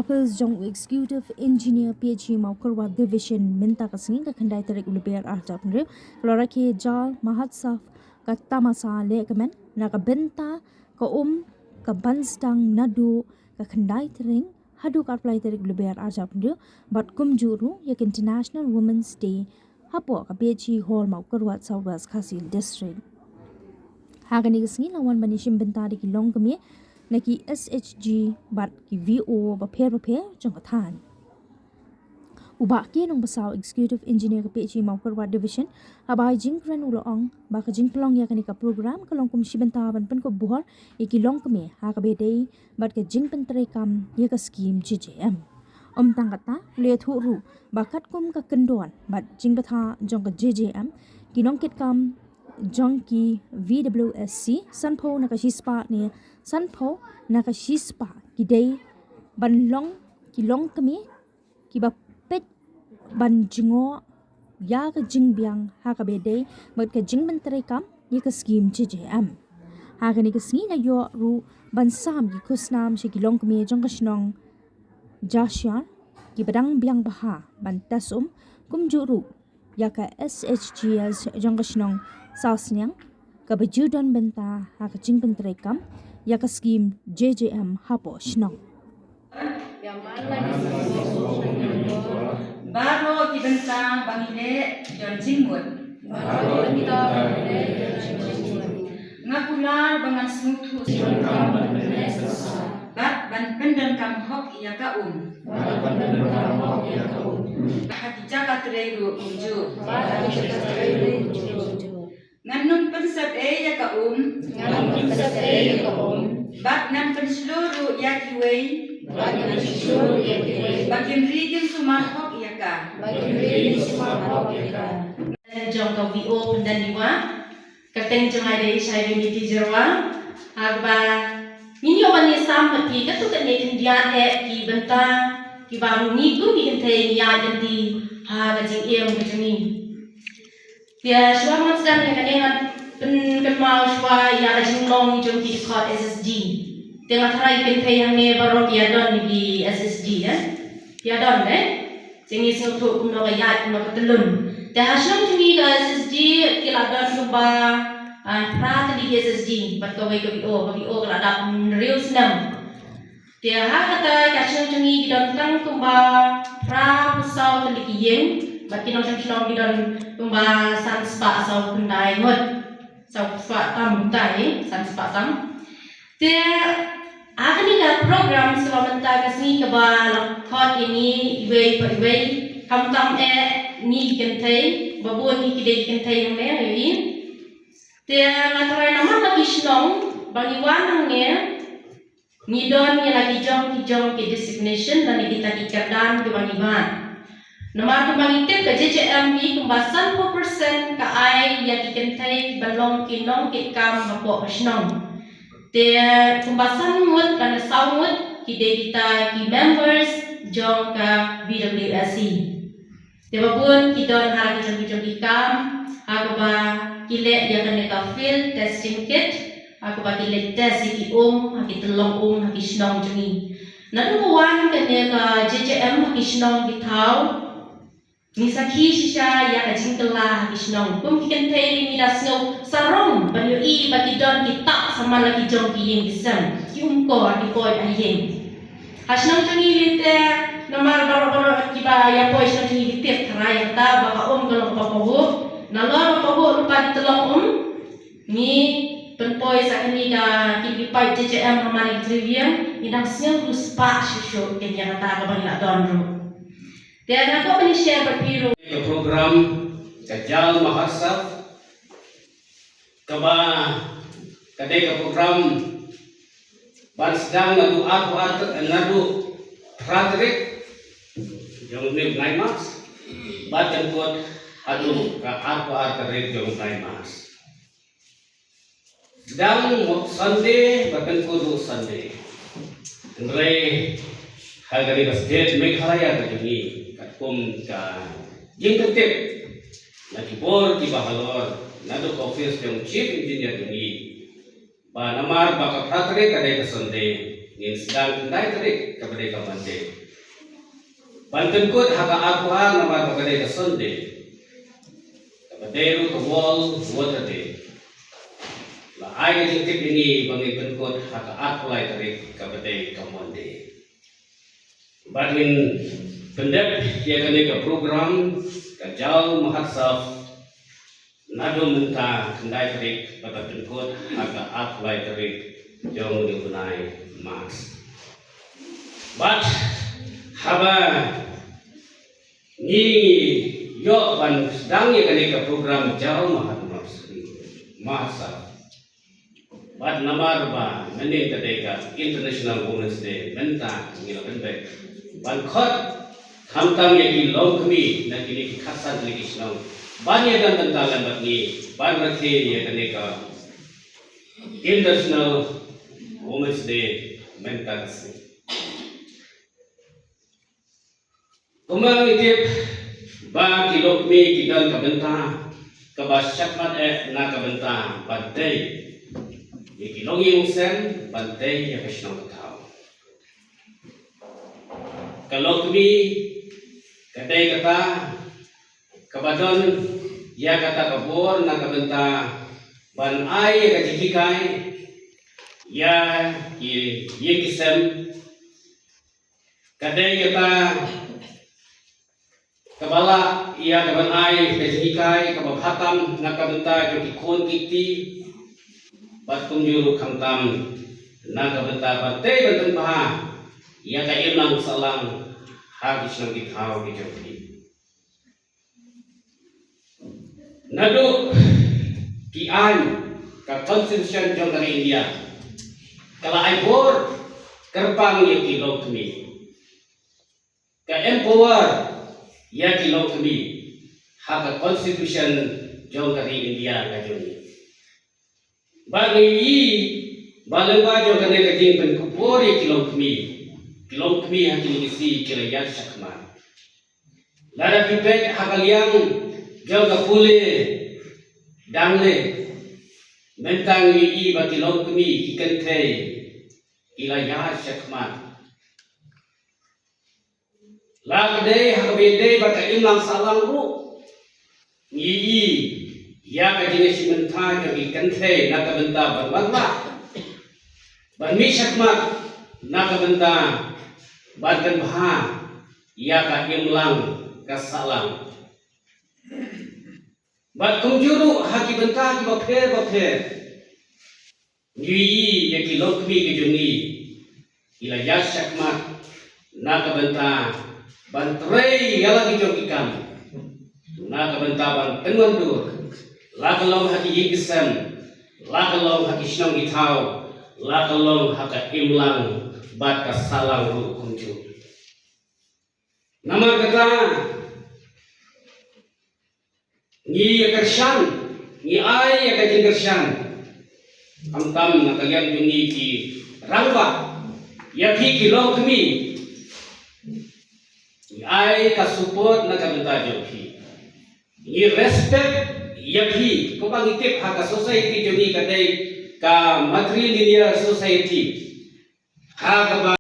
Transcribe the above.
Office Jong Executive Engineer PhD Maukarwa Division Minta Kasing ka khandai tarik ulber arjapnre Flora ke jal mahatsaf ka tamasa lekamen na ka benta ka ka banstang nadu ka khandai taring hadu ka apply tarik ulber arjapnre but kumjuru yak International Women's Day hapo ka PhD Hall Maukarwa Southwest Khasil District hagani kasing lawan banishim benta di kilong kami naki SHG bat ki VO ba pher jong kathan uba ke nong basaw executive engineer ka PhD Maukarwa division abai jingkran ulong ba ka jingplong ya kani ka program kalong kum shibenta ban pen ko buhar ikilong kame ha ka bedei bat ka jingpen tre kam ya ka scheme JJM tang kata le thu ru ba kat kum ka kendon bat jingbetha jong ka JJM kinong kit kam jongki VWSC sanpo nakashispa ni sanpo nakashispa kidei banlong kilong kami kiba pet ban jingo ya ka jingbiang ha ka bedei mat ka jingmen kam ya ka scheme JJM ha ka ni ka singi na yo ru ban sam ki kusnam shi kilong kami jong ka shnong jasyan ki badang biang baha ban tasum kumjuru ya ka SHGS jong ka shnong sausnyang ka bajudan benta ha ka jingpen kam ya ka scheme JJM hapo shnong baro ki benta bangile jon jingmut ngapular bangan smutu bat ban pendan kam hok ya ka hati jaka treru unju nganun pensat ya ka bat nan pensluru ya kiwei bagian rigin sumahok ya ka jong ka VO pendaniwa kateng jemai dei sai unity jerwa agba minyo bani sam ki katu kane india ki benta ki bang ni ku ki kente ya jadi ha ga jing em ga jini ya shwa mat dan kane han pen mau shwa ya ga jing long jong ki khot SSG tengah tharai kente yang ne barok ya don ki SSG ya don jengi sing thu kum no ga ya kum no telun te hasam jini ga SSG ki la don ba pra tadi SSG bat ka wei ka VO ka da real snam dia ha kata kacang jengi don tang kumba pra pusau tadi ki yen bat ki nong chong ki don kumba san spa sau kundai ngot sau spa tam tai san spa tam dia akan ni program selamanta kasni ka ba thot ini wei kam tam ni kentai babon ni kidei kentai ne yi dia ngatarai nama lagi senong bagi wanangnya ngidon yang lagi jong ke designation dan kita kikadan ke bagi ban nama tu bagi tip ke JJM ni kumbasan 4% ke ai yang dikentai balong kinong kikam bapok senong dia kumbasan mut dan sawut kita ki members jong ke BWSC dia babun kita harap jong kikam agaba kile dia kena ka field testing kit aku bagi le test ki haki telong haki snong jungi nadu wan kena ka JJM haki snong ki thau ni sakhi shisha ya ka jingtela haki snong kum ki kan thei ni da snow sarong ban yo I bagi don ki tak sama lagi jong ki yeng kisam ki ko ki poi a yeng hasnong jungi lite nomor baro ki ba ya poi snong jungi tip tharai ta ba ka galong pa ko nalor paho lupa ditelong ni penpoi sakni ka ki pai JJM hamani trivium idang siang ruspa shisho kenya kata ka bani la donro dia na ko bani share berpiro program kajal mahasab kaba kadai ka program ban sedang nadu Frederick yang ni ngai mas badan buat aduh apa terjadi jong mas dan Sunday bahkan kudu Sunday Andre hagari ka state Meghalaya ka jungi katpum ka jingkatip nakibor ki bahalor nado office jong chief engineer jungi ba namar baka Frederick kadai ka Sunday ngin sedang kendai terik kepada kamande. Banten kut haka akuan nama kepada kesonde. Kepada ru kewol wotade. La ai jintip ini bangi benkut haka akulai terik kepada kamande. Badwin pendep ia kena ke program kajal mahatsaf nado menta kendai terik pada benkut haka akulai terik jong dipunai mas. But haba ni yo ban sedang ia kena ke program jal mahatsaf. But namar ba mening kadeka International Women's Day menta ngila benbek. Ban khot khamtam yaki long kami na kini khasan lagi snong. Ban ya dan tentalan bat ni ban rathe ya kadeka International Women's Day menta kasi. Kumang itip ba kilok mi kidan kabenta kabasyakmat na kabenta badai. Ikilong yung sen, bantay ya kasinong katao. Kalau kami kadai kata kabadon ya kata kabur na kabenta ban ay ya kajikikay ya kisem kadai kata kabala ya kaban ay kajikikay kababhatam na kabenta yung kikon kiti bat kunjuru khamtam na kabenta bantay bantan baha ia ka imlang salang habis nang kithaw di jodi nadu ki an ka constitution jong dari India kala ai bor kerpang ye ki lokmi ka empower ya ki lokmi ha ka constitution jong dari India ka jodi bagi balengba jo kane ka jing pen kupor ye ki lokmi hakili isi kira ya sakman lada pipek hakaliang jo ka pule dangle mentang yi bati lokmi kikente ila ya sakman lagde hakabede baka imlang salang ru yi ya ka jing si mentang jo kikente na ka benta barwatla ban mi sakmat na ka benta banten baha ia ka imlang kasalang bat kumjuru haki benta ki bapher ni yaki lokmi ki juni ila yashakmat na ka benta bantrei yala ki jokikan na ka benta ban tenwandur la kalong haki yigisam la kalong haki shnong githau la kalong haka imlang bat kasalang ru kunju nama kata ni kershan ni ai ya kajing kershan amtam na kalian juni ki rangba ya ki kilong kami ni ai ka support na kabenta joki ni respect ya ki ko pangitip ha ka society juni kadai ka matrilinear society ha ka